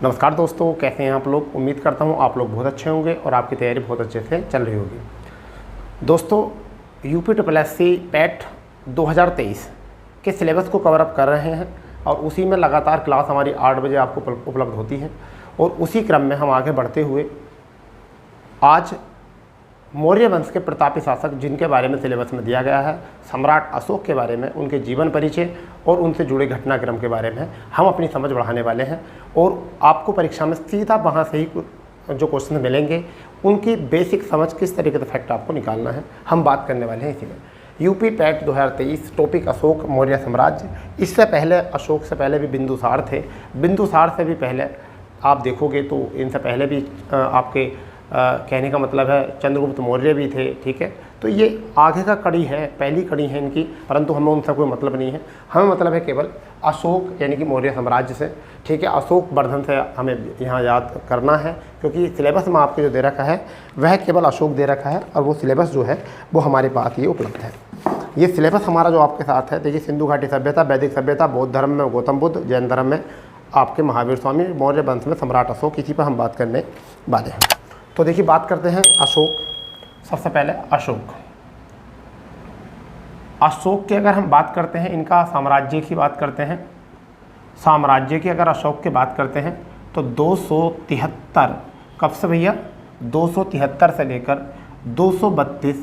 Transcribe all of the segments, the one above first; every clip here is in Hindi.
नमस्कार दोस्तों, कैसे हैं आप लोग। उम्मीद करता हूं आप लोग बहुत अच्छे होंगे और आपकी तैयारी बहुत अच्छे से चल रही होगी। दोस्तों, UPSSC पैट 2023 के सिलेबस को कवर अप कर रहे हैं और उसी में लगातार क्लास हमारी 8 बजे आपको उपलब्ध होती है। और उसी क्रम में हम आगे बढ़ते हुए आज मौर्य वंश के प्रतापी शासक जिनके बारे में सिलेबस में दिया गया है, सम्राट अशोक के बारे में, उनके जीवन परिचय और उनसे जुड़े घटनाक्रम के बारे में हम अपनी समझ बढ़ाने वाले हैं। और आपको परीक्षा में सीधा वहाँ से ही जो क्वेश्चन मिलेंगे उनकी बेसिक समझ किस तरीके से फैक्ट आपको निकालना है, हम बात करने वाले हैं। इसी में UP PAT 2023 topic Ashok Maurya साम्राज्य। इससे पहले अशोक से पहले भी बिंदुसार थे। बिंदुसार से भी पहले आप देखोगे तो इनसे पहले भी आपके कहने का मतलब है चंद्रगुप्त मौर्य भी थे। ठीक है, तो ये आगे का कड़ी है, पहली कड़ी है इनकी, परंतु हमें उनसे कोई मतलब नहीं है। हमें मतलब है केवल अशोक यानी कि मौर्य साम्राज्य से। ठीक है, अशोक वर्धन से हमें यहाँ याद करना है, क्योंकि सिलेबस में आपको जो दे रखा है वह केवल अशोक दे रखा है और वो सिलेबस जो है वो हमारे पास ये उपलब्ध है। ये सिलेबस हमारा जो आपके साथ है, देखिए, सिंधु घाटी सभ्यता, वैदिक सभ्यता, बौद्ध धर्म में गौतम बुद्ध, जैन धर्म में आपके महावीर स्वामी, मौर्य वंश में सम्राट अशोक, इसी पर हम बात करने वाले हैं। तो देखिए, बात करते हैं अशोक। सबसे पहले अशोक की अगर हम बात करते हैं, इनका साम्राज्य की बात करते हैं, साम्राज्य की अगर अशोक की बात करते हैं तो 273 कब से भैया, 273 से लेकर 232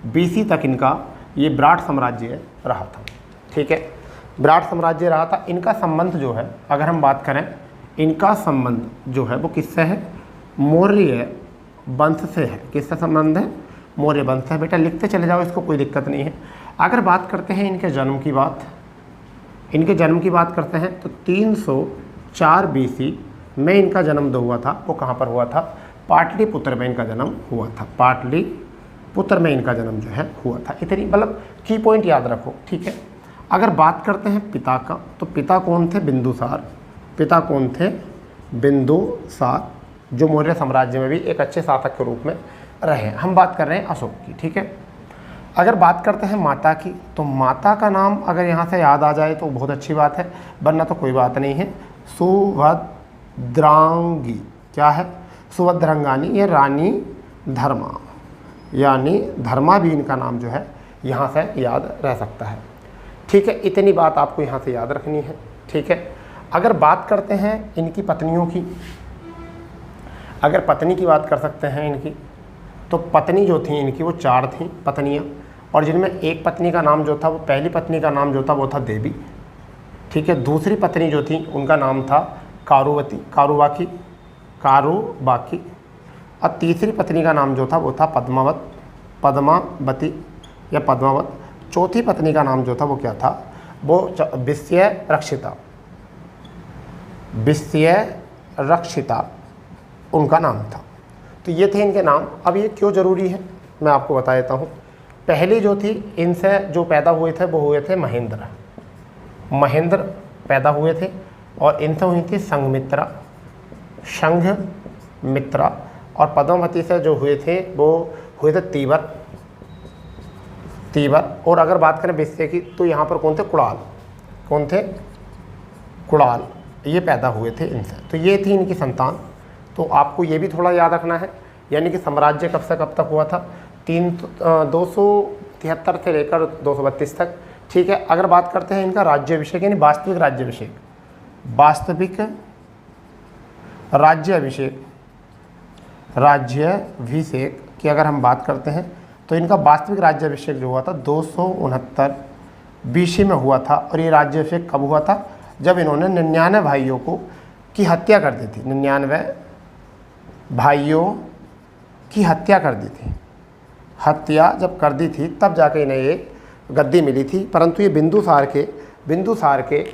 BC तक इनका ये विराट साम्राज्य रहा था। ठीक है, विराट साम्राज्य रहा था। इनका संबंध जो है, अगर हम बात करें, इनका संबंध जो है वो किससे है? मौर्य वंश से है। किससे संबंध है? मौर्य वंश है। बेटा लिखते चले जाओ, इसको कोई दिक्कत नहीं है। अगर बात करते हैं इनके जन्म की बात, इनके जन्म की बात करते हैं तो 304 BC में इनका जन्म जो हुआ था वो कहाँ पर हुआ था? पाटलिपुत्र में इनका जन्म हुआ था। पाटलिपुत्र में इनका जन्म जो है हुआ था। इतनी मतलब की पॉइंट याद रखो। ठीक है, अगर बात करते हैं पिता का, तो पिता कौन थे? बिंदुसार। पिता कौन थे? बिंदुसार, जो मौर्य साम्राज्य में भी एक अच्छे शासक के रूप में रहे। हम बात कर रहे हैं अशोक की। ठीक है, अगर बात करते हैं माता की, तो माता का नाम अगर यहाँ से याद आ जाए तो बहुत अच्छी बात है, वरना तो कोई बात नहीं है। सुभद्रांगी, क्या है? सुभद्रंगानी, ये रानी धर्मा, यानी धर्मा भी इनका नाम जो है यहाँ से याद रह सकता है। ठीक है, इतनी बात आपको यहाँ से याद रखनी है। ठीक है, अगर बात करते हैं इनकी पत्नियों की, अगर पत्नी की बात कर सकते हैं इनकी, तो पत्नी जो थी इनकी वो 4 थी पत्नियाँ, और जिनमें एक पत्नी का नाम जो था वो, पहली पत्नी का नाम जो था वो था देवी। ठीक है, दूसरी पत्नी जो थी उनका नाम था कारुबाकी, और तीसरी पत्नी का नाम जो था वो था पद्मावती या पद्मावत। चौथी पत्नी का नाम जो था वो क्या था? वो विषयरक्षिता उनका नाम था। तो ये थे इनके नाम। अब ये क्यों ज़रूरी है मैं आपको बता देता हूँ। पहली जो थी, इनसे जो पैदा हुए थे वो हुए थे महेंद्र पैदा हुए थे, और इनसे हुई थी संघमित्रा, और पद्मावती से जो हुए थे वो हुए थे तीवर। और अगर बात करें विषय की, तो यहाँ पर कौन थे? कुणाल, ये पैदा हुए थे इनसे। तो ये थी इनकी संतान। तो आपको ये भी थोड़ा याद रखना है, यानी कि साम्राज्य कब से कब तक हुआ था? 273 से लेकर 232 तक। ठीक है, अगर बात करते हैं इनका राज्याभिषेक, यानी वास्तविक राज्याभिषेक की अगर हम बात करते हैं, तो इनका वास्तविक राज्याभिषेक जो हुआ था 269 BC में हुआ था। और ये राज्याभिषेक कब हुआ था? जब इन्होंने 99 भाइयों की हत्या कर दी थी। 99 भाइयों की हत्या कर दी थी। हत्या जब कर दी थी तब जाके इन्हें ये गद्दी मिली थी, परंतु ये बिंदुसार के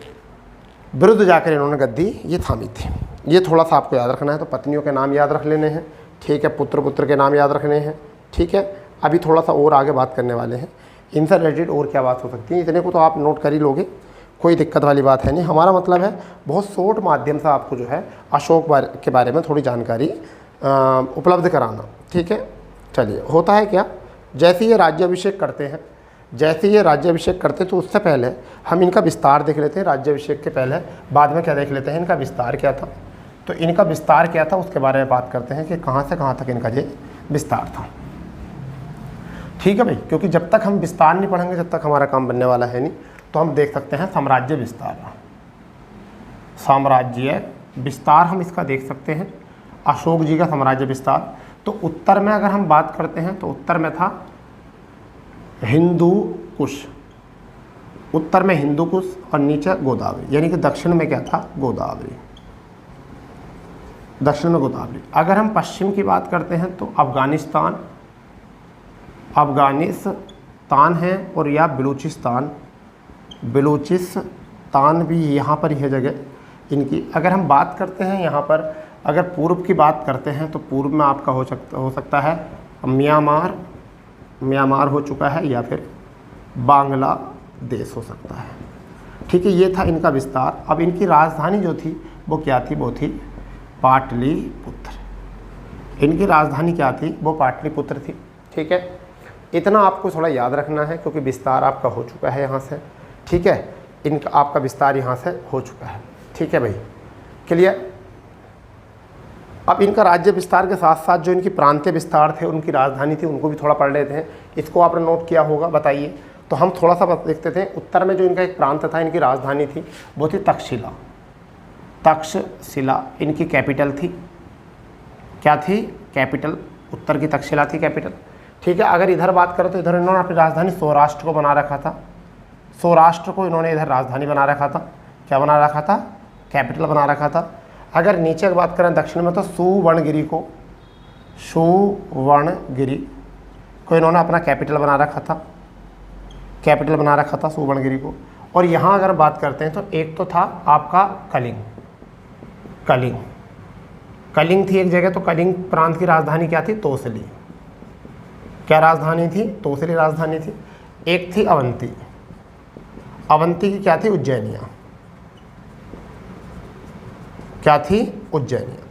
विरुद्ध जाकर इन्होंने गद्दी ये थामी थी। ये थोड़ा सा आपको याद रखना है। तो पत्नियों के नाम याद रख लेने हैं। ठीक है, पुत्र के नाम याद रखने हैं। ठीक है, अभी थोड़ा सा और आगे बात करने वाले हैं। इनसे रिलेटेड और क्या बात हो सकती है, इतने को तो आप नोट कर ही लोगे, कोई दिक्कत वाली बात है नहीं। हमारा मतलब है बहुत शॉर्ट माध्यम से आपको जो है अशोक के बारे में थोड़ी जानकारी उपलब्ध कराना। ठीक है, चलिए, होता है क्या, जैसे ये राज्याभिषेक करते तो उससे पहले हम इनका विस्तार देख लेते हैं। राज्याभिषेक के पहले बाद में क्या देख लेते हैं, इनका विस्तार क्या था। तो इनका विस्तार क्या था उसके बारे में बात करते हैं कि कहाँ से कहाँ तक इनका ये विस्तार था। ठीक है भाई, क्योंकि जब तक हम विस्तार नहीं पढ़ेंगे जब तक हमारा काम बनने वाला है नहीं। तो हम देख सकते हैं साम्राज्य विस्तार, साम्राज्य विस्तार हम इसका देख सकते हैं, अशोक जी का साम्राज्य विस्तार। तो उत्तर में अगर हम बात करते हैं तो उत्तर में था हिंदू कुश, उत्तर में हिंदू कुश और नीचे गोदावरी, यानी कि दक्षिण में क्या था, गोदावरी, दक्षिण में गोदावरी। अगर हम पश्चिम की बात करते हैं तो अफगानिस्तान, अफगानिस्तान है और या बलूचिस्तान, बलूचिस्तान भी यहाँ पर यह जगह इनकी। अगर हम बात करते हैं यहाँ पर, अगर पूर्व की बात करते हैं तो पूर्व में आपका हो सकता है म्यांमार, म्यांमार हो चुका है, या फिर बांग्लादेश हो सकता है। ठीक है, ये था इनका विस्तार। अब इनकी राजधानी जो थी वो क्या थी, वो थी पाटलिपुत्र। इनकी राजधानी क्या थी, वो पाटलिपुत्र थी। ठीक है, इतना आपको थोड़ा याद रखना है क्योंकि विस्तार आपका हो चुका है यहाँ से। ठीक है, इनका आपका विस्तार यहाँ से हो चुका है। ठीक है भाई, क्लियर। अब इनका राज्य विस्तार के साथ साथ जो इनकी प्रांतीय विस्तार थे, उनकी राजधानी थी, उनको भी थोड़ा पढ़ लेते हैं। इसको आपने नोट किया होगा, बताइए। तो हम थोड़ा सा देखते थे। उत्तर में जो इनका एक प्रांत था, इनकी राजधानी थी, वो थी तक्षशिला। तक्षशिला इनकी कैपिटल थी। क्या थी, कैपिटल। उत्तर की तक्षशिला थी कैपिटल। ठीक है, अगर इधर बात करो तो इधर इन्होंने अपनी राजधानी सौराष्ट्र को बना रखा था। सौराष्ट्र को इन्होंने इधर राजधानी बना रखा था। क्या बना रखा था, कैपिटल बना रखा था। अगर नीचे की बात करें दक्षिण में तो सुवर्णगिरी को, सुवर्णगिरी को इन्होंने अपना कैपिटल बना रखा था, कैपिटल बना रखा था सुवर्णगिरी को। और यहाँ अगर बात करते हैं तो एक तो था आपका कलिंग, कलिंग, कलिंग थी एक जगह। तो कलिंग प्रांत की राजधानी क्या थी, तोसली। क्या राजधानी थी, तोसली राजधानी थी। एक थी अवंती, अवंती की क्या थी, उज्जैनिया। क्या थी, उज्जैनिया।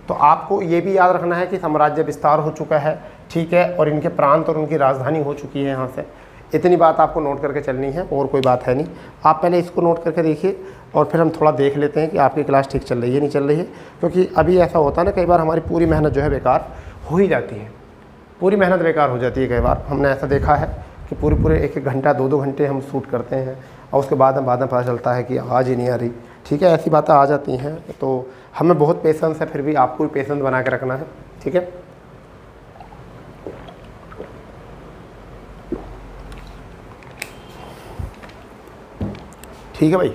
तो आपको ये भी याद रखना है कि साम्राज्य विस्तार हो चुका है। ठीक है, और इनके प्रांत और उनकी राजधानी हो चुकी है यहाँ से। इतनी बात आपको नोट करके चलनी है, और कोई बात है नहीं। आप पहले इसको नोट करके देखिए और फिर हम थोड़ा देख लेते हैं कि आपकी क्लास ठीक चल रही है नहीं चल रही है। क्योंकि अभी ऐसा होता है ना, कई बार हमारी पूरी मेहनत जो है बेकार हो ही जाती है, पूरी मेहनत बेकार हो जाती है। कई बार हमने ऐसा देखा है कि पूरे एक घंटा 2 घंटे हम शूट करते हैं और उसके बाद में पता चलता है कि आज ही नहीं आ रही। ठीक है, ऐसी बातें आ जाती हैं। तो हमें बहुत पेशेंस है, फिर भी आपको भी पेशेंस बना के रखना है। ठीक है, ठीक है भाई,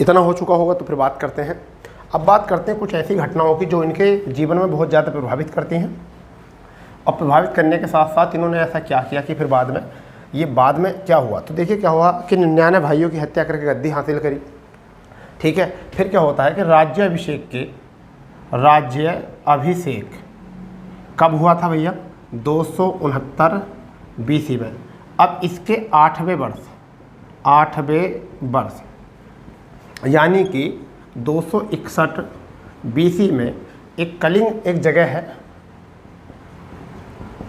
इतना हो चुका होगा तो फिर बात करते हैं। अब बात करते हैं कुछ ऐसी घटनाओं की जो इनके जीवन में बहुत ज़्यादा प्रभावित करती हैं। और प्रभावित करने के साथ साथ इन्होंने ऐसा क्या किया कि फिर बाद में क्या हुआ। तो देखिए क्या हुआ कि 99 भाइयों की हत्या करके गद्दी हासिल करी। ठीक है, फिर क्या होता है कि राज्य अभिषेक कब हुआ था भैया, 269 BC में। अब इसके 8वें वर्ष यानी कि 261 BC में एक कलिंग एक जगह है,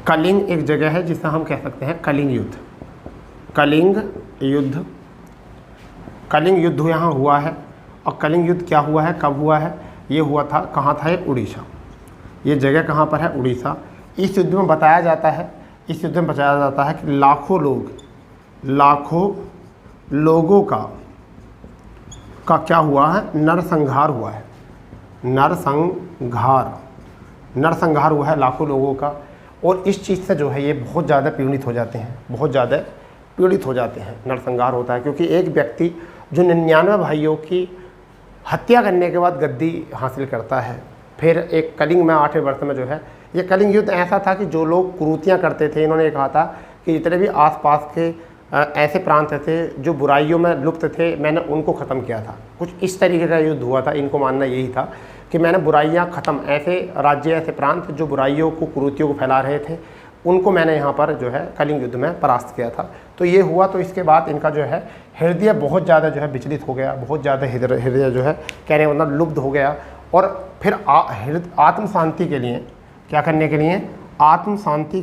कलिंग एक जगह है जिसे हम कह सकते हैं कलिंग युद्ध। कलिंग युद्ध यहाँ हुआ है। और कलिंग युद्ध क्या हुआ है, कब हुआ है, ये हुआ था, कहाँ था, ये उड़ीसा। ये जगह कहाँ पर है, उड़ीसा। इस युद्ध में बताया जाता है कि लाखों लोगों का क्या हुआ है, नरसंहार हुआ है। नरसंहार हुआ है लाखों लोगों का। और इस चीज़ से जो है ये बहुत ज़्यादा पीड़ित हो जाते हैं, नरसंहार होता है। क्योंकि एक व्यक्ति जो 99 भाइयों की हत्या करने के बाद गद्दी हासिल करता है, फिर एक कलिंग में 8वें वर्ष में जो है ये कलिंग युद्ध ऐसा था कि जो लोग कुरीतियाँ करते थे, इन्होंने कहा था कि जितने भी आसपास के ऐसे प्रांत थे जो बुराइयों में लुप्त थे, मैंने उनको ख़त्म किया था। कुछ इस तरीके का युद्ध हुआ था। इनको मानना यही था कि मैंने बुराइयाँ ख़त्म, ऐसे राज्य ऐसे प्रांत जो बुराइयों को कुरीतियों को फैला रहे थे, उनको मैंने यहाँ पर जो है कलिंग युद्ध में परास्त किया था। तो ये हुआ। तो इसके बाद इनका जो है हृदय बहुत ज़्यादा जो है विचलित हो गया, बहुत ज़्यादा हृदय जो है कहने मतलब लुब्ध हो गया। और फिर आत्म शांति के लिए क्या करने के लिए, आत्म शांति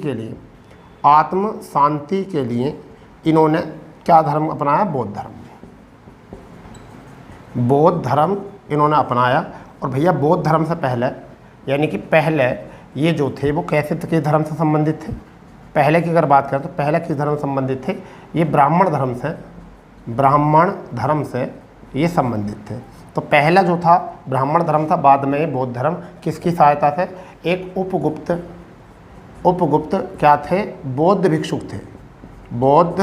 के लिए इन्होंने क्या धर्म अपनाया, बौद्ध धर्म इन्होंने अपनाया। और भैया बौद्ध धर्म से पहले, यानी कि पहले ये जो थे वो कैसे किस धर्म से संबंधित थे? पहले की अगर बात करें तो पहले किस धर्म से संबंधित थे? ये ब्राह्मण धर्म से ये संबंधित थे। तो पहला जो था ब्राह्मण धर्म था, बाद में ये बौद्ध धर्म किसकी सहायता से? एक उपगुप्त क्या थे? बौद्ध भिक्षुक थे। बौद्ध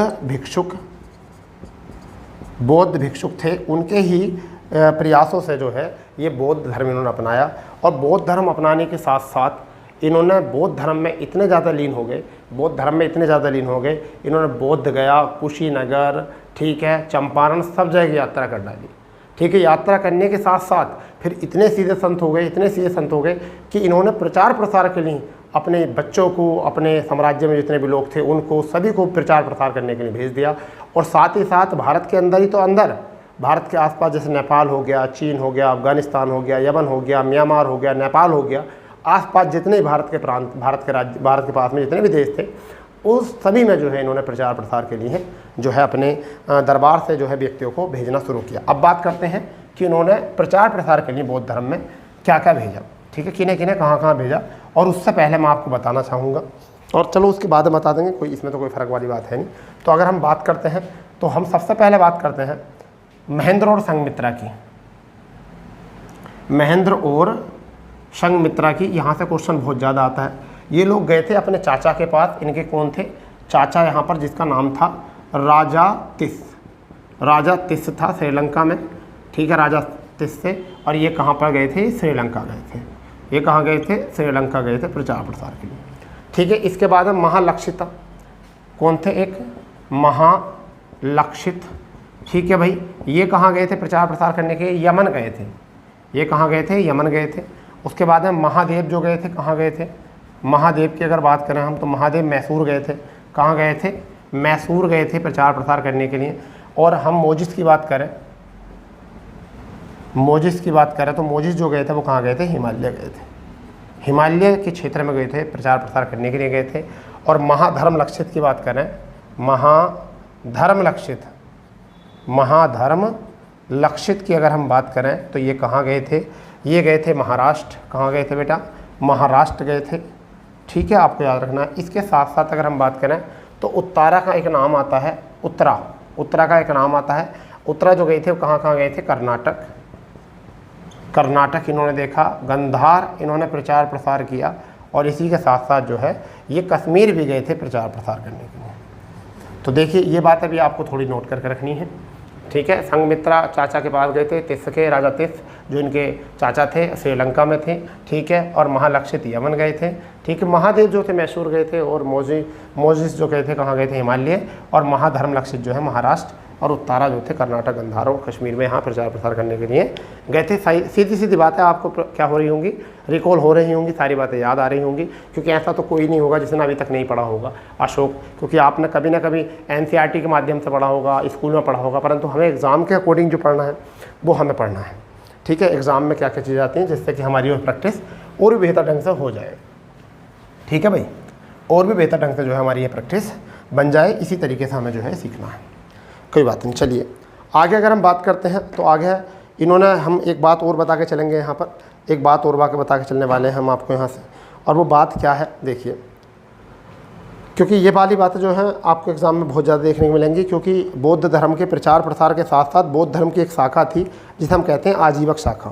भिक्षुक थे, उनके ही प्रयासों से जो है ये बौद्ध धर्म इन्होंने अपनाया। और बौद्ध धर्म अपनाने के साथ साथ इन्होंने बौद्ध धर्म में इतने ज़्यादा लीन हो गए, इन्होंने बोध गया, कुशीनगर, ठीक है, चंपारण, सब जगह यात्रा कर डाली। ठीक है, यात्रा करने के साथ साथ फिर इतने सीधे संत हो गए कि इन्होंने प्रचार प्रसार के लिए अपने बच्चों को, अपने साम्राज्य में जितने भी लोग थे उनको सभी को प्रचार प्रसार करने के लिए भेज दिया। और साथ ही साथ भारत के अंदर ही तो अंदर, भारत के आसपास जैसे नेपाल हो गया, चीन हो गया, अफगानिस्तान हो गया, यमन हो गया, म्यांमार हो गया, नेपाल हो गया, आसपास जितने भी भारत के प्रांत, भारत के पास में जितने भी देश थे, उस सभी में जो है इन्होंने प्रचार प्रसार के लिए जो है अपने दरबार से जो है व्यक्तियों को भेजना शुरू किया। अब बात करते हैं कि इन्होंने प्रचार प्रसार के लिए बौद्ध धर्म में क्या क्या भेजा। ठीक है, किन्हें किन्हें कहाँ कहाँ भेजा, और उससे पहले मैं आपको बताना चाहूँगा, और चलो उसके बाद बता देंगे, कोई इसमें तो कोई फ़र्क वाली बात है नहीं। तो अगर हम बात करते हैं तो हम सबसे पहले बात करते हैं महेंद्र और संघमित्रा की। महेंद्र और संघमित्रा की, यहाँ से क्वेश्चन बहुत ज़्यादा आता है। ये लोग गए थे अपने चाचा के पास। इनके कौन थे? चाचा यहाँ पर, जिसका नाम था राजा तिस था श्रीलंका में। ठीक है, राजा तिस से। और ये कहाँ पर गए थे? श्रीलंका गए थे। ये कहाँ गए थे? श्रीलंका गए थे प्रचार प्रसार के लिए। ठीक है, इसके बाद है महालक्षिता। कौन थे? एक महालक्षित। ठीक है भाई, ये कहाँ गए थे प्रचार प्रसार करने के? यमन गए थे। ये कहाँ गए थे? यमन गए थे। उसके बाद में महादेव जो गए थे, कहाँ गए थे? महादेव की अगर बात करें हम तो महादेव मैसूर गए थे। कहाँ गए थे? मैसूर गए थे प्रचार प्रसार करने के लिए। और हम मोजिस की बात करें तो मोजिस जो गए थे वो कहाँ गए थे? हिमालय गए थे। हिमालय के क्षेत्र में गए थे, प्रचार प्रसार करने के लिए गए थे। और महाधर्म लक्षित की बात करें, महाधर्म लक्षित की अगर हम बात करें तो ये कहाँ गए थे? ये गए थे महाराष्ट्र। कहाँ गए थे बेटा? महाराष्ट्र गए थे। ठीक है, आपको याद रखना है। इसके साथ साथ अगर हम बात करें तो उत्तरा का एक नाम आता है, उत्तरा का एक नाम आता है। उत्तरा जो गए थे वो कहाँ गए थे? कर्नाटक इन्होंने देखा। गंधार इन्होंने प्रचार प्रसार किया। और इसी के साथ साथ जो है ये कश्मीर भी गए थे प्रचार प्रसार करने के लिए। तो देखिए, ये बात अभी आपको थोड़ी नोट करके रखनी है। ठीक है, संघमित्रा चाचा के पास गए थे, तिस के, राजा तिस जो इनके चाचा थे श्रीलंका में थे। ठीक है, और महालक्षित यमन गए थे। ठीक है, महादेव जो थे मैसूर गए थे। और मोजिस जो गए थे कहाँ गए थे? हिमालय। और महाधर्म लक्षित जो है महाराष्ट्र। और उत्तरा जो थे कर्नाटक, गंधार और कश्मीर में यहाँ प्रचार प्रसार करने के लिए गए थे। सीधी बातें आपको क्या हो रही होंगी? रिकॉल हो रही होंगी, सारी बातें याद आ रही होंगी। क्योंकि ऐसा तो कोई नहीं होगा जिसने अभी तक नहीं पढ़ा होगा अशोक, क्योंकि आपने कभी ना कभी NCERT के माध्यम से पढ़ा होगा, स्कूल में पढ़ा होगा, परंतु हमें एग्ज़ाम के अकॉर्डिंग जो पढ़ना है वो हमें पढ़ना है। ठीक है, एग्ज़ाम में क्या क्या चीज़ें आती हैं जिससे कि हमारी प्रैक्टिस और भी बेहतर ढंग से हो जाए। ठीक है भाई, और भी बेहतर ढंग से जो है हमारी ये प्रैक्टिस बन जाए। इसी तरीके से हमें जो है सीखना है, कोई बात नहीं। चलिए आगे अगर हम बात करते हैं तो आगे इन्होंने, हम एक बात और बता के चलेंगे, यहाँ पर एक बात और बता के चलने वाले हैं हम आपको यहाँ से। और वो बात क्या है देखिए, क्योंकि ये वाली बातें जो हैं आपको एग्ज़ाम में बहुत ज़्यादा देखने को मिलेंगी। क्योंकि बौद्ध धर्म के प्रचार प्रसार के साथ साथ बौद्ध धर्म की एक शाखा थी जिसे हम कहते हैं आजीवक शाखा।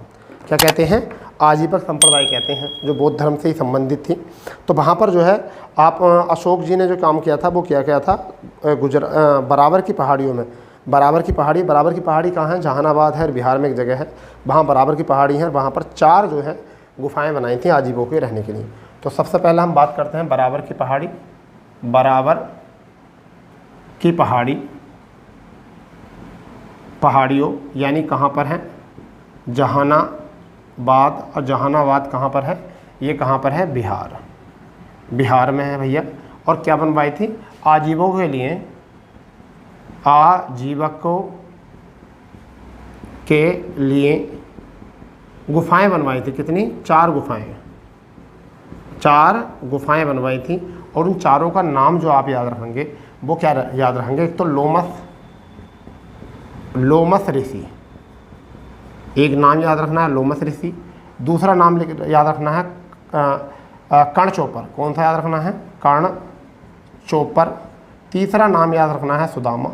क्या कहते हैं? आजीवक संप्रदाय कहते हैं, जो बौद्ध धर्म से ही संबंधित थी। तो वहाँ पर जो है आप अशोक जी ने जो काम किया था वो क्या था? बराबर की पहाड़ियों में, बराबर की पहाड़ी कहाँ है? जहानाबाद है, बिहार में एक जगह है, वहाँ बराबर की पहाड़ी है। वहाँ पर 4 जो है गुफाएं बनाई थी आजीवों के रहने के लिए। तो सबसे पहले हम बात करते हैं बराबर की पहाड़ियों, यानी कहाँ पर है? जहानाबाद। और जहानाबाद कहाँ पर है? ये कहाँ पर है? बिहार में है भैया। और क्या बनवाई थी? आजीवों के लिए गुफाएं बनवाई थी। कितनी? 4 गुफाएं बनवाई थी। और उन चारों का नाम जो आप याद रखेंगे वो क्या याद रखेंगे? एक तो लोमस ऋषि, एक नाम याद रखना है लोमस ऋषि। दूसरा नाम याद रखना है कर्ण चोपर। कौन सा याद रखना है? कर्ण चोपर। तीसरा नाम याद रखना है सुदामा,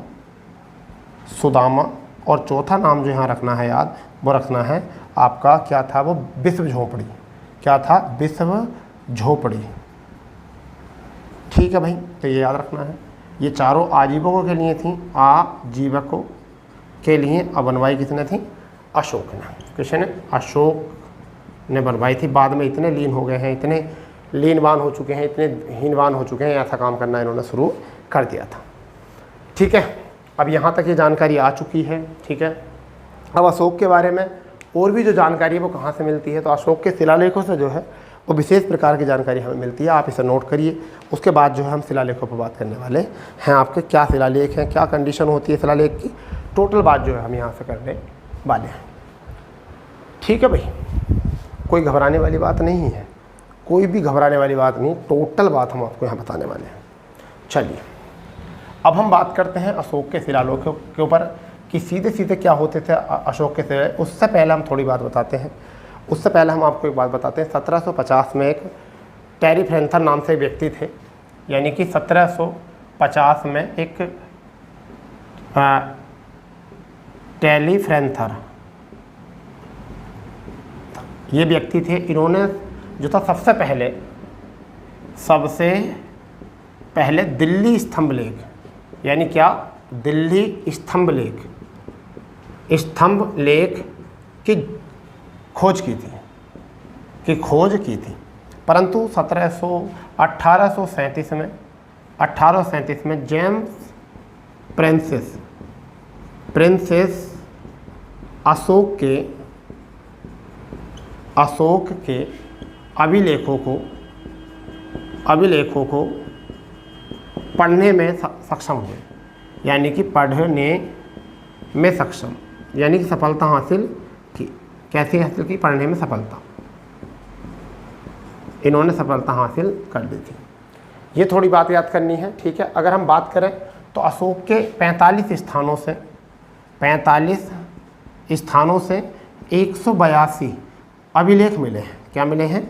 सुदामा। और चौथा नाम जो यहाँ रखना है याद, वो रखना है आपका क्या था, वो विश्व झोपड़ी। क्या था? विश्व झोपड़ी। ठीक है भाई, तो ये याद रखना है। ये चारों आजीवकों के लिए थी, आजीवकों के लिए। अब बनवाई किसने थी? अशोक ने। किसने? अशोक ने बनवाई थी। बाद में इतने लीन हो गए हैं, इतने लीनवान हो चुके हैं, इतने हीनवान हो चुके हैं, ऐसा काम करना इन्होंने शुरू कर दिया था। ठीक है, अब यहाँ तक ये जानकारी आ चुकी है। ठीक है, अब अशोक के बारे में और भी जो जानकारी है वो कहाँ से मिलती है? तो अशोक के शिलालेखों से जो है वो विशेष प्रकार की जानकारी हमें मिलती है। आप इसे नोट करिए। उसके बाद जो है हम शिलालेखों पर बात करने वाले हैं। आपके क्या शिलालेख हैं, क्या कंडीशन होती है शिलालेख की, टोटल बात जो है हम यहाँ से करने वाले हैं। ठीक है भाई, कोई घबराने वाली बात नहीं है, कोई भी घबराने वाली बात नहीं, टोटल बात हम आपको यहाँ बताने वाले हैं। चलिए, अब हम बात करते हैं अशोक के शिलालेखों के ऊपर कि सीधे सीधे क्या होते थे अशोक के शिलालेख। उससे पहले हम थोड़ी बात बताते हैं। उससे पहले हम आपको एक बात बताते हैं। 1750 में एक टेलीफ्रेंथर नाम से व्यक्ति थे, यानी कि 1750 में एक टेलीफ्रेंथर ये व्यक्ति थे। इन्होंने जो था सबसे पहले दिल्ली स्तंभ लेख, यानी क्या? दिल्ली स्तंभ लेख की खोज की थी। परंतु 1837 में जेम्स प्रिंसेस अशोक के अभिलेखों को पढ़ने में सक्षम हुए, यानी कि पढ़ने में सक्षम, यानी कि सफलता हासिल की। कैसे हासिल की? पढ़ने में सफलता, इन्होंने सफलता हासिल कर ली थी। ये थोड़ी बात याद करनी है। ठीक है, अगर हम बात करें तो अशोक के 45 स्थानों से 182 अभिलेख मिले हैं। क्या मिले हैं?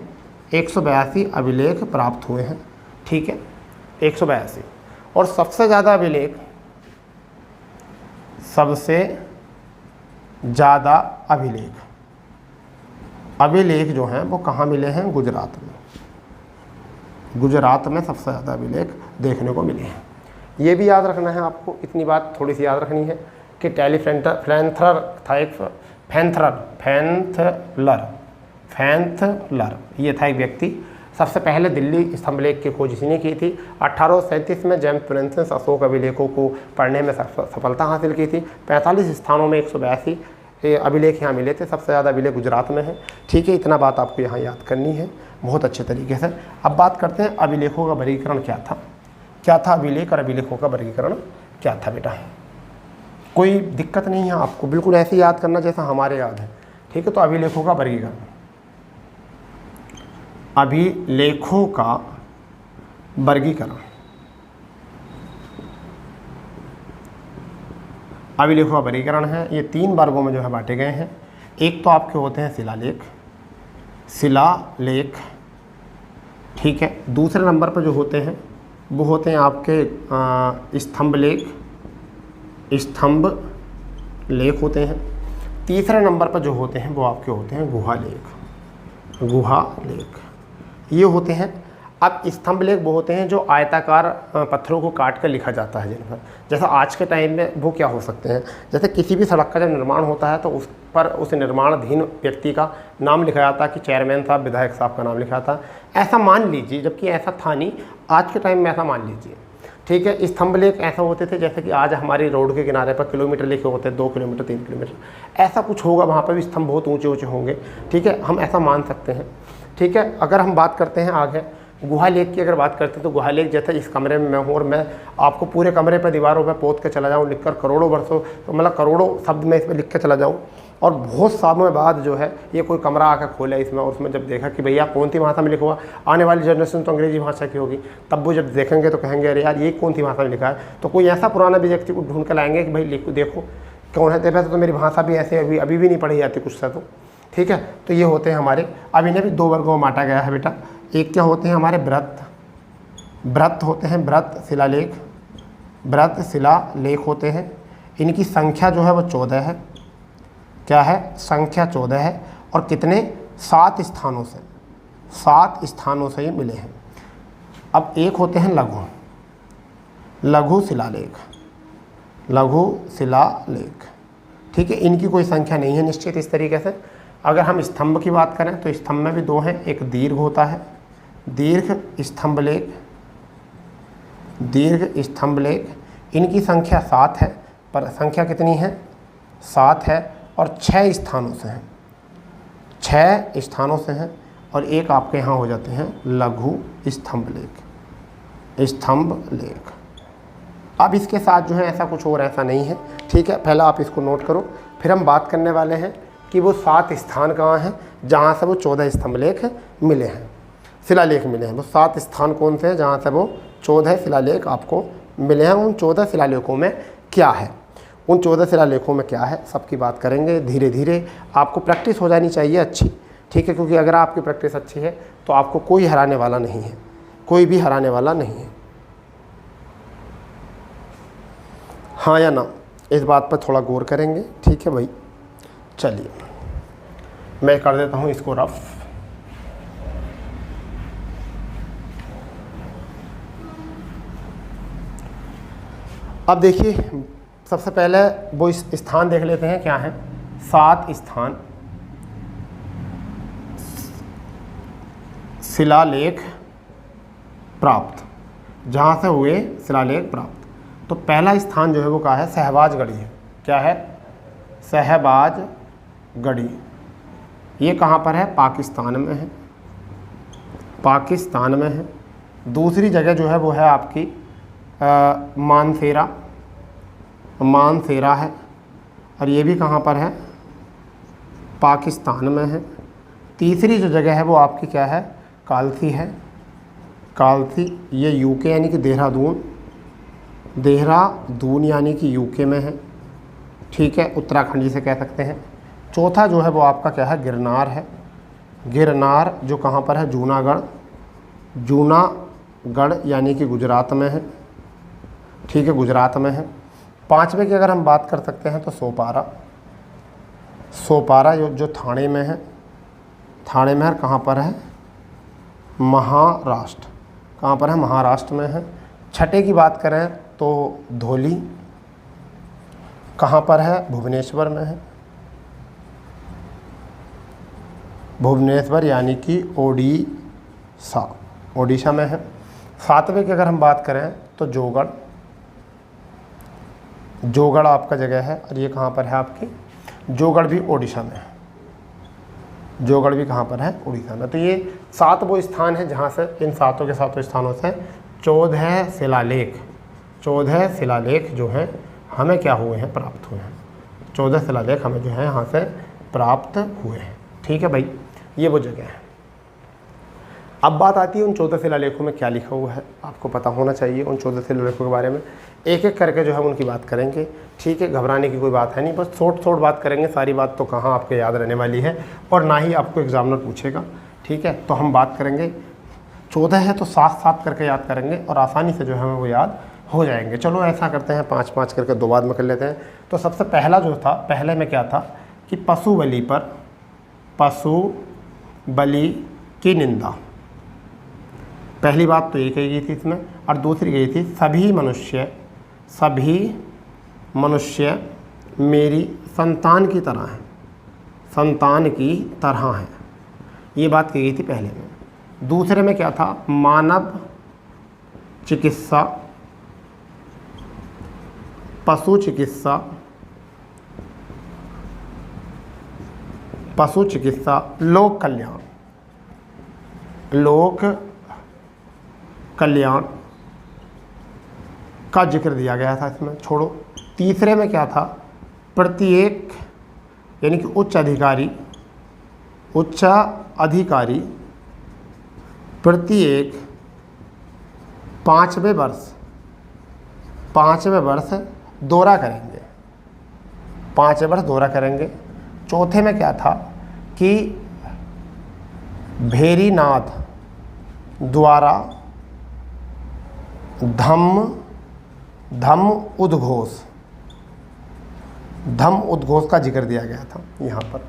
182 अभिलेख प्राप्त हुए हैं। ठीक है, 182। और सबसे ज़्यादा अभिलेख जो हैं वो कहाँ मिले हैं? गुजरात में सबसे ज़्यादा अभिलेख देखने को मिले हैं। ये भी याद रखना है आपको, इतनी बात थोड़ी सी याद रखनी है कि टेलीफ्रेंथर था एक फैंथलर, ये था एक व्यक्ति। सबसे पहले दिल्ली स्तंभलेख की खोज इसी ने की थी। 1837 में जेम्स प्रिंसेस अशोक अभिलेखों को पढ़ने में सफलता हासिल की थी। 45 स्थानों में 182 अभिलेख यहाँ मिले थे। सबसे ज़्यादा अभिलेख गुजरात में है। ठीक है, इतना बात आपको यहाँ याद करनी है बहुत अच्छे तरीके से। अब बात करते हैं अभिलेखों का वर्गीकरण क्या था अभिलेख और अभिलेखों का वर्गीकरण क्या था बेटा। कोई दिक्कत नहीं है आपको, बिल्कुल ऐसे याद करना जैसा हमारे याद है। ठीक है, तो अभिलेखों का वर्गीकरण, अभिलेखों का वर्गीकरण है। ये 3 वर्गों में जो है बांटे गए हैं। एक तो आपके होते हैं शिलालेख। ठीक है, दूसरे नंबर पर जो होते हैं वो होते हैं आपके स्तंभ लेख होते हैं। तीसरे नंबर पर जो होते हैं वो आपके होते हैं गुहा लेख ये होते हैं। अब स्तंभ लेख वो होते हैं जो आयताकार पत्थरों को काट कर लिखा जाता है जिन पर। जैसा आज के टाइम में वो क्या हो सकते हैं, जैसे किसी भी सड़क का जब निर्माण होता है तो उस पर उस निर्माणाधीन व्यक्ति का नाम लिखा जाता है कि चेयरमैन साहब, विधायक साहब का नाम लिखा था, ऐसा मान लीजिए, जबकि ऐसा था नहीं आज के टाइम में, ऐसा मान लीजिए। ठीक है, स्तंभ लेख ऐसा होते थे जैसे कि आज हमारी रोड के किनारे पर किलोमीटर लिखे होते हैं, 2 किलोमीटर 3 किलोमीटर, ऐसा कुछ होगा। वहाँ पर भी स्तंभ बहुत ऊंचे ऊंचे होंगे। ठीक है, हम ऐसा मान सकते हैं। ठीक है, अगर हम बात करते हैं आगे गुहा लेख की, अगर बात करते हैं तो गुहा लेख जैसे इस कमरे में मैं हूँ और मैं आपको पूरे कमरे पर दीवारों पर पोत के चला जाऊँ लिखकर करोड़ों वर्षों, तो मतलब करोड़ों शब्द में इसमें लिख के चला जाऊँ, और बहुत सालों बाद जो है ये कोई कमरा आकर खोले इसमें, और उसमें जब देखा कि भैया कौन सी भाषा में लिखा हुआ, आने वाली जनरेशन तो अंग्रेजी भाषा की होगी, तब वो जब देखेंगे तो कहेंगे अरे यार ये कौन सी भाषा में लिखा है। तो कोई ऐसा पुराना भी व्यक्ति को ढूंढ कर लाएंगे कि भाई देखो कौन है, वैसे तो मेरी भाषा भी ऐसे अभी भी नहीं पढ़ी जाती कुछ से तो। ठीक है। तो ये होते हैं हमारे, अब इन्हें भी 2 वर्गों में बांटा गया है बेटा। एक क्या होते हैं हमारे व्रत होते हैं, व्रत शिलालेख होते हैं। इनकी संख्या जो है वो 14 है। क्या है? संख्या 14 है। और कितने? 7 स्थानों से ये मिले हैं। अब एक होते हैं लघु शिलालेख, ठीक है। इनकी कोई संख्या नहीं है निश्चित इस तरीके से। अगर हम स्तंभ की बात करें तो स्तंभ में भी 2 हैं। एक दीर्घ होता है, दीर्घ स्तंभ लेख। इनकी संख्या 7 है, पर संख्या कितनी है? 7 है और 6 स्थानों से हैं। और एक आपके यहाँ हो जाते हैं लघु स्तंभ लेख। अब इसके साथ जो है ऐसा कुछ और ऐसा नहीं है, ठीक है। पहला आप इसको नोट करो, फिर हम बात करने वाले हैं कि वो 7 स्थान कहाँ हैं जहाँ से वो 14 स्तंभलेख मिले हैं, शिलालेख मिले हैं। वो 7 स्थान कौन से हैं जहाँ से वो 14 शिलालेख आपको मिले हैं। उन 14 शिलालेखों में क्या है, सबकी बात करेंगे धीरे धीरे। आपको प्रैक्टिस हो जानी चाहिए अच्छी, ठीक है, क्योंकि अगर आपकी प्रैक्टिस अच्छी है तो आपको कोई हराने वाला नहीं है, कोई भी हराने वाला नहीं है। हाँ या ना, इस बात पर थोड़ा गौर करेंगे, ठीक है भाई। चलिए मैं कर देता हूँ इसको रफ। अब देखिए सबसे पहले वो इस स्थान देख लेते हैं क्या है। 7 स्थान शिलालेख प्राप्त, जहाँ से हुए शिलालेख प्राप्त। तो पहला स्थान जो है वो क्या है? सहबाजगढ़ी है। क्या है? सहबाजगढ़ी। ये कहाँ पर है? पाकिस्तान में है। दूसरी जगह जो है वो है आपकी मानसेरा है, और ये भी कहाँ पर है? पाकिस्तान में है। तीसरी जो जगह है वो आपकी क्या है? कालसी है। ये यूके यानी कि देहरादून यानी कि यूके में है, ठीक है, उत्तराखंड जिसे कह सकते हैं। चौथा जो है वो आपका क्या है? गिरनार है। गिरनार जो कहाँ पर है? जूनागढ़ यानी कि गुजरात में है, ठीक है, गुजरात में है। 5वें की अगर हम बात कर सकते हैं तो सोपारा जो थाने में है। कहाँ पर है? महाराष्ट्र। कहाँ पर है? महाराष्ट्र में है। 6ठे की बात करें तो धौली, कहाँ पर है? भुवनेश्वर में है। भुवनेश्वर यानी कि ओडिशा में है। 7वें की अगर हम बात करें तो जोगढ़ आपका जगह है, और ये कहाँ पर है आपकी? जोगढ़ भी ओडिशा में है। जोगढ़ भी कहाँ पर है? उड़ीसा में। तो ये 7 वो स्थान है जहाँ से इन 7 के 7 स्थानों से 14 शिलालेख जो हैं हमें क्या हुए हैं? प्राप्त हुए हैं। 14 शिलालेख हमें जो है यहाँ से प्राप्त हुए हैं, ठीक है भाई। ये वो जगह है। अब बात आती है उन 14 शिलालेखों में क्या लिखा हुआ है, आपको पता होना चाहिए। उन 14 शिलालेखों के बारे में एक एक करके जो है उनकी बात करेंगे, ठीक है। घबराने की कोई बात है नहीं, बस थोड़ बात करेंगे। सारी बात तो कहाँ आपके याद रहने वाली है, और ना ही आपको एग्जामिनर पूछेगा, ठीक है। तो हम बात करेंगे 14 है तो 7 करके याद करेंगे, और आसानी से जो है वो याद हो जाएंगे। चलो ऐसा करते हैं 5 करके 2 बाद में कर लेते हैं। तो सबसे पहला जो था, पहले में क्या था कि पशु बलि की निंदा। पहली बात तो ये कही गई थी इसमें, और दूसरी गई थी सभी मनुष्य मेरी संतान की तरह हैं। ये बात कही गई थी पहले में। दूसरे में क्या था? मानव चिकित्सा, पशु चिकित्सा, लोक कल्याण का जिक्र दिया गया था इसमें। छोड़ो। तीसरे में क्या था? प्रत्येक यानी कि उच्च अधिकारी प्रत्येक 5वें वर्ष दौरा करेंगे। 5वें वर्ष दौरा करेंगे। चौथे में क्या था? कि भेरीनाथ द्वारा धम्म उद्घोष का जिक्र दिया गया था। यहाँ पर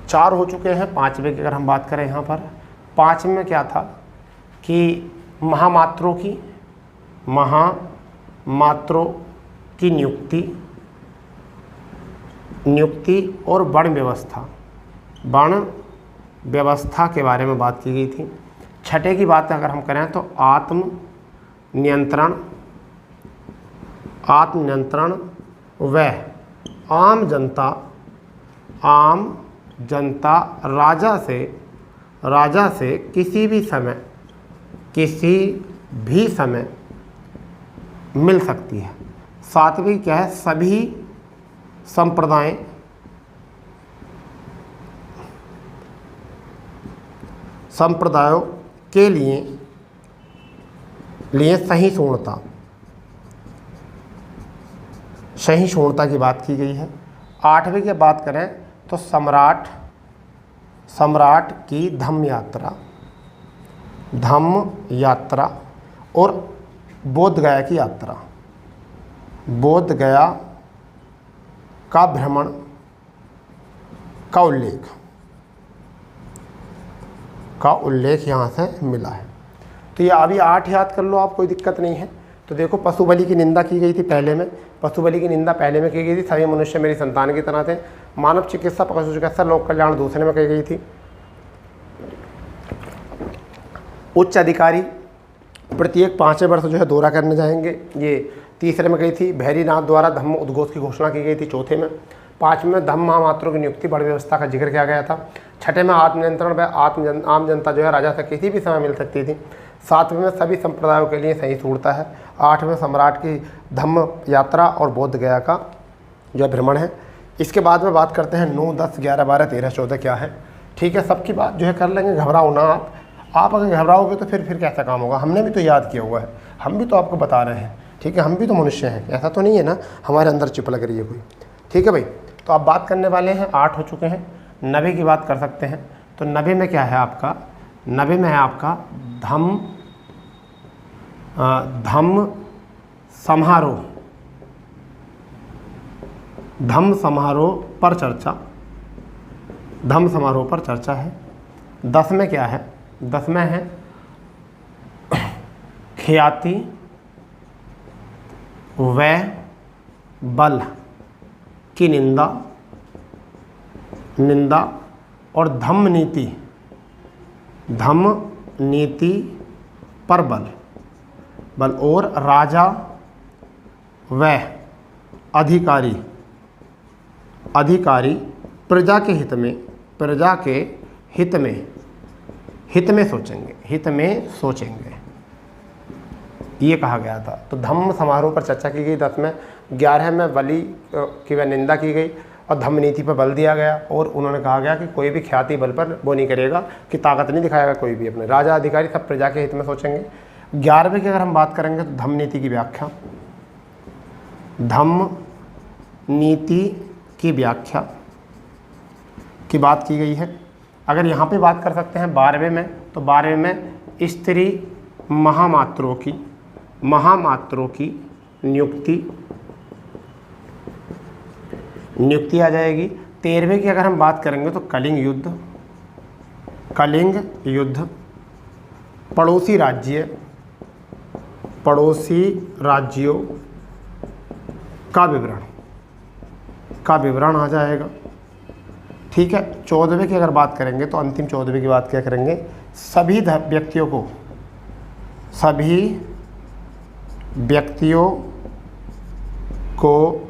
4 हो चुके हैं। 5वें की अगर हम बात करें, यहाँ पर 5वें में क्या था कि महामात्रों की नियुक्ति और वर्ण व्यवस्था के बारे में बात की गई थी। 6ठे की बात अगर हम करें तो आत्म नियंत्रण व आम जनता राजा से किसी भी समय मिल सकती है। 7वीं क्या है, सभी संप्रदायों के लिए सहिष्णुता की बात की गई है। 8वीं की बात करें तो सम्राट की धम्म यात्रा और बोधगया की यात्रा, बोधगया का भ्रमण का उल्लेख यहाँ से मिला है। तो ये अभी 8 याद कर लो आप, कोई दिक्कत नहीं है। तो देखो, पशु बलि की निंदा की गई थी पहले में, पशु बलि की निंदा पहले में की गई थी। सभी मनुष्य मेरी संतान की तरह थे। मानव चिकित्सा, पशु चिकित्सा, लोक कल्याण दूसरे में की गई थी। उच्च अधिकारी प्रत्येक 5वें वर्ष जो है दौरा करने जाएंगे, ये तीसरे में गई थी। भैरीनाथ द्वारा धम्म उद्घोष की घोषणा की गई थी 4थे में। 5वें में धम्म महामात्रों की नियुक्ति बड़ व्यवस्था का जिक्र किया गया था। 6ठे में आत्मनियंत्रण व आम जनता जो है राजा से किसी भी समय मिल सकती थी। 7वें में सभी संप्रदायों के लिए सहिष्णुता है। 8वें सम्राट की धम्म यात्रा और बोध गया का जो भ्रमण है। इसके बाद में बात करते हैं 9, 10, 11, 12, 13, 14 क्या है। ठीक है, सबकी बात जो है कर लेंगे, घबराओ ना आप अगर घबराओगे तो फिर कैसा काम होगा। हमने भी तो याद किया हुआ है, हम भी तो आपको बता रहे हैं। ठीक है, हम भी तो मनुष्य हैं, ऐसा तो नहीं है ना हमारे अंदर चिप लग रही है कोई। ठीक है भाई, तो आप बात करने वाले हैं, 8 हो चुके हैं। 90 की बात कर सकते हैं। तो 90 में क्या है आपका, 90 में है आपका धम्म समारोह पर चर्चा है। 10 में क्या है, 10 में है ख्याति व बल की निंदा और धम्म नीति पर बल और राजा व अधिकारी प्रजा के हित में सोचेंगे, ये कहा गया था। तो धम्म समारोह पर चर्चा की गई 10 में। 11 में बलि की वह निंदा की गई और धम्म नीति पर बल दिया गया। और उन्होंने कहा गया कि कोई भी ख्याति बल पर वो नहीं करेगा, कि ताकत नहीं दिखाएगा कोई भी अपने। राजा अधिकारी सब प्रजा के हित में सोचेंगे। 11वें की अगर हम बात करेंगे तो धम्म नीति की व्याख्या की बात की गई है। अगर यहाँ पे बात कर सकते हैं 12वें में, तो 12वें में स्त्री महामात्रों की नियुक्ति आ जाएगी। 13वें की अगर हम बात करेंगे तो कलिंग युद्ध, पड़ोसी राज्यों का विवरण आ जाएगा। ठीक है, 14वें की अगर बात करेंगे तो अंतिम 14वें की बात क्या करेंगे, सभी व्यक्तियों को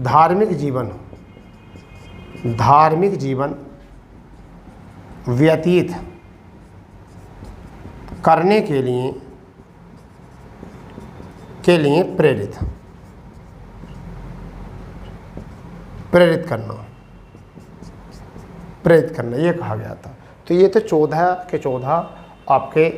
धार्मिक जीवन व्यतीत करने के लिए प्रेरित करना ये कहा गया था। तो ये थे 14 के 14 आपके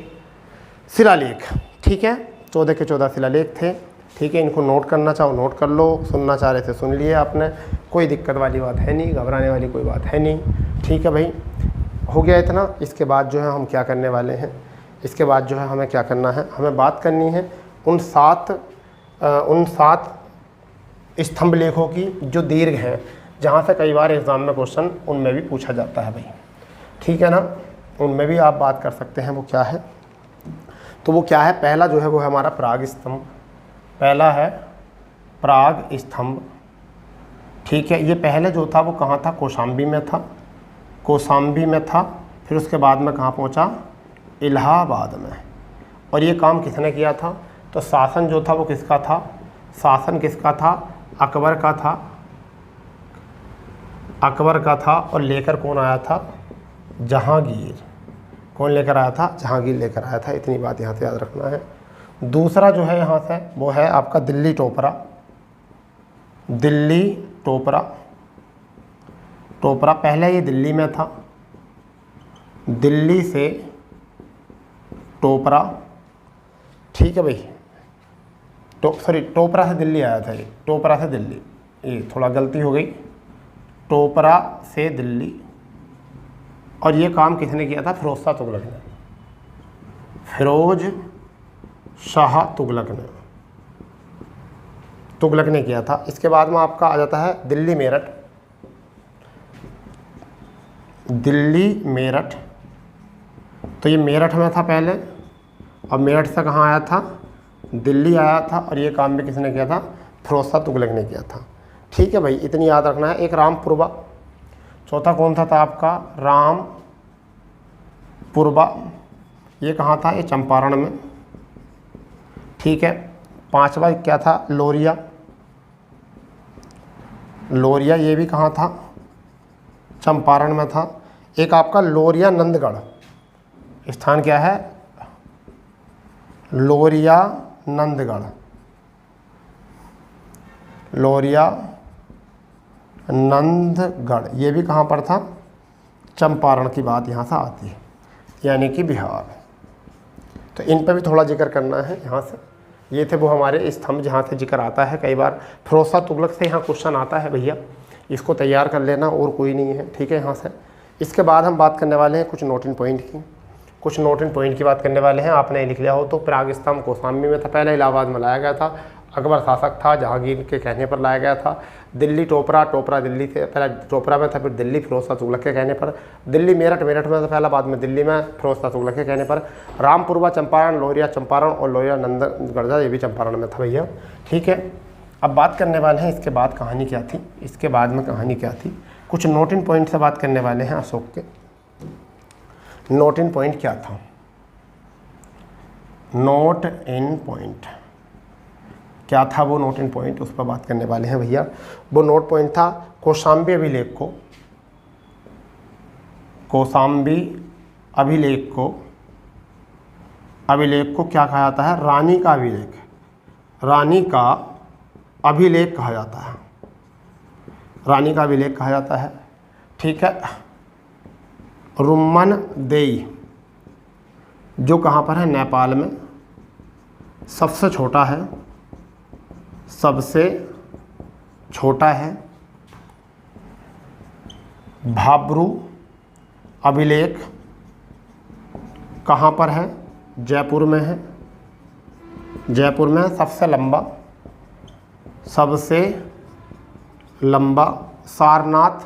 शिलालेख। ठीक है, 14 के 14 शिलालेख थे। ठीक है, इनको नोट करना चाहो नोट कर लो, सुनना चाह रहे थे सुन लिए आपने, कोई दिक्कत वाली बात है नहीं, घबराने वाली कोई बात है नहीं। ठीक है भाई। हो गया इतना। इसके बाद जो है हम क्या करने वाले हैं, इसके बाद जो है हमें क्या करना है, हमें बात करनी है उन सात स्तंभ लेखों की जो दीर्घ हैं, जहाँ से कई बार एग्ज़ाम में क्वेश्चन उनमें भी पूछा जाता है भाई, ठीक है ना, उनमें भी आप बात कर सकते हैं। वो क्या है, तो वो क्या है, पहला जो है वो है हमारा प्राग स्तंभ, पहला है प्राग स्तंभ, ठीक है। ये पहले जो था वो कहाँ था, कौशाम्बी में था, कौशाम्बी में था। फिर उसके बाद में कहाँ पहुँचा, इलाहाबाद में। और ये काम किसने किया था, तो शासन जो था वो किसका था, शासन किसका था, अकबर का था, अकबर का था। और लेकर कौन आया था, जहांगीर। कौन लेकर आया था, जहांगीर लेकर आया था। इतनी बात यहाँ से याद रखना है। दूसरा जो है यहाँ से वो है आपका दिल्ली टोपरा, दिल्ली टोपरा, टोपरा पहले ये दिल्ली में था, दिल्ली से टोपरा, ठीक है भाई, टोपरा से दिल्ली आया था, ये टोपरा से दिल्ली, ये थोड़ा गलती हो गई, टोपरा से दिल्ली। और ये काम किसने किया था, फिरोज शाह तुगलक ने, फिरोज शाह तुगलक ने किया था। इसके बाद में आपका आ जाता है दिल्ली मेरठ, दिल्ली मेरठ, तो ये मेरठ में था पहले, और मेरठ से कहाँ आया था, दिल्ली आया था। और ये काम भी किसने किया था, फिरोज शाह तुगलक ने किया था, ठीक है भाई, इतनी याद रखना है। एक रामपुरबा, चौथा कौन सा था आपका, रामपुरबा, ये कहाँ था, ये चंपारण में, ठीक है। पांचवा क्या था, लोरिया, लोरिया ये भी कहाँ था, चंपारण में था। एक आपका लोरिया नंदगढ़, स्थान क्या है, लोरिया नंदगढ़, लोरिया नंदगढ़, ये भी कहाँ पर था, चंपारण की बात यहाँ से आती है, यानी कि बिहार। तो इन पर भी थोड़ा जिक्र करना है यहाँ से। ये थे वो हमारे स्तंभ जहाँ से जिक्र आता है। कई बार फिरोज शाह तुगलक से यहाँ क्वेश्चन आता है भैया, इसको तैयार कर लेना और कोई नहीं है, ठीक है यहाँ से। इसके बाद हम बात करने वाले हैं कुछ नोट इन पॉइंट की, कुछ नोट इन पॉइंट की बात करने वाले हैं। आपने लिख लिया हो तो प्राग स्तंभ कौशाम्बी में था, पहले इलाहाबाद में लाया गया था, अकबर शासक था, जहांगीर के कहने पर लाया गया था। दिल्ली टोपरा, टोपरा दिल्ली से, पहले टोपरा में था, फिर दिल्ली फिरोज शाह तुगलक के कहने पर। दिल्ली मेरठ, मेरठ में था पहला, बाद में दिल्ली में फिरोज शाह तुगलक के कहने पर। रामपुरबा चंपारण, लोरिया चंपारण, और लोरिया नंदगढ़ ये भी चंपारण में था भैया, ठीक है। अब बात करने वाले हैं इसके बाद कहानी क्या थी, इसके बाद में कहानी क्या थी, कुछ नोट इन पॉइंट से बात करने वाले हैं अशोक के। नोट इन पॉइंट क्या था, नोट इन पॉइंट क्या था, वो नोट इन पॉइंट उस पर बात करने वाले हैं भैया। वो नोट पॉइंट था कौशाम्बी अभिलेख को, कौशाम्बी अभिलेख को, अभिलेख को क्या कहा जाता है, रानी का अभिलेख, रानी का अभिलेख कहा जाता है, रानी का अभिलेख कहा जाता है, ठीक है। रुम्मन देई जो कहाँ पर है, नेपाल में, सबसे छोटा है, सबसे छोटा है। भाब्रू अभिलेख कहाँ पर है, जयपुर में है, जयपुर में सबसे लंबा, सबसे लंबा। सारनाथ,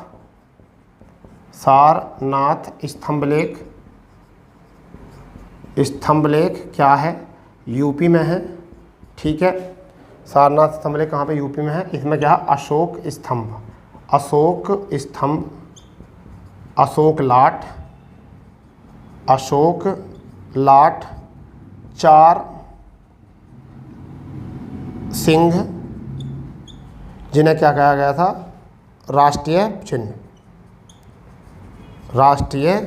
सारनाथ स्तंभलेख, स्तंभलेख क्या है, यूपी में है, ठीक है। सारनाथ स्तंभलेख कहाँ पे, यूपी में है। इसमें क्या है, अशोक स्तंभ, अशोक स्तंभ, अशोक लाट, अशोक लाट, 4 सिंह जिन्हें क्या कहा गया था, राष्ट्रीय चिन्ह, राष्ट्रीय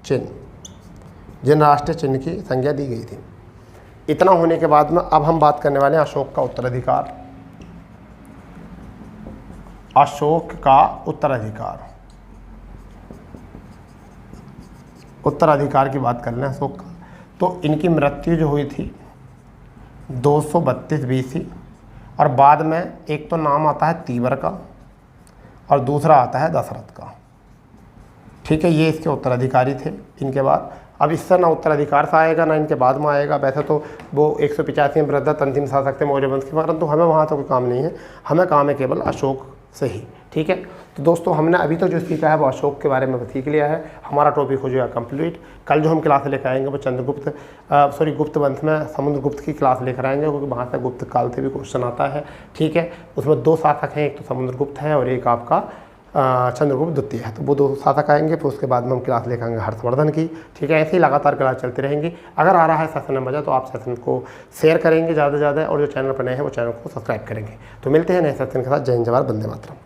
चिन्ह, जिन राष्ट्रीय चिन्ह की संज्ञा दी गई थी। इतना होने के बाद में अब हम बात करने वाले हैं अशोक का उत्तराधिकार, अशोक का उत्तराधिकार, उत्तराधिकार की बात कर लें अशोक का। तो इनकी मृत्यु जो हुई थी 232 BC, और बाद में एक तो नाम आता है तीवर का और दूसरा आता है दशरथ का, ठीक है, ये इसके उत्तराधिकारी थे इनके बाद। अब इससे ना उत्तराधिकार से आएगा ना इनके बाद में आएगा। वैसे तो वो 185 में बृहद्रथ अंतिम शासक थे मौर्य वंश के, परंतु हमें वहाँ तो कोई काम नहीं है, हमें काम है केवल अशोक से ही। ठीक है, तो दोस्तों हमने अभी तक जो सीखा है वो अशोक के बारे में सीख लिया है। हमारा टॉपिक हो जाएगा कंप्लीट। कल जो हम क्लास लेकर आएंगे वो गुप्त वंश में समुद्रगुप्त की क्लास लेकर आएंगे, क्योंकि वहाँ से गुप्त काल से भी क्वेश्चन आता है। ठीक है, उसमें 2 शासक हैं, एक तो समुद्रगुप्त है और एक आपका चंद्रगुप्त द्वितीय है। तो वो 2 शासक आएंगे, फिर उसके बाद में हम क्लास लेकर आएंगे हर्षवर्धन की। ठीक है, ऐसे ही लगातार क्लास चलती रहेंगी। अगर आ रहा है सेशन में मज़ा तो आप सेशन को शेयर करेंगे ज़्यादा से ज़्यादा, और जो चैनल पर नए हैं वो चैनल को सब्सक्राइब करेंगे। तो मिलते हैं नए सेशन के साथ। जय हिंद, जय भारत, वंदे मातरम।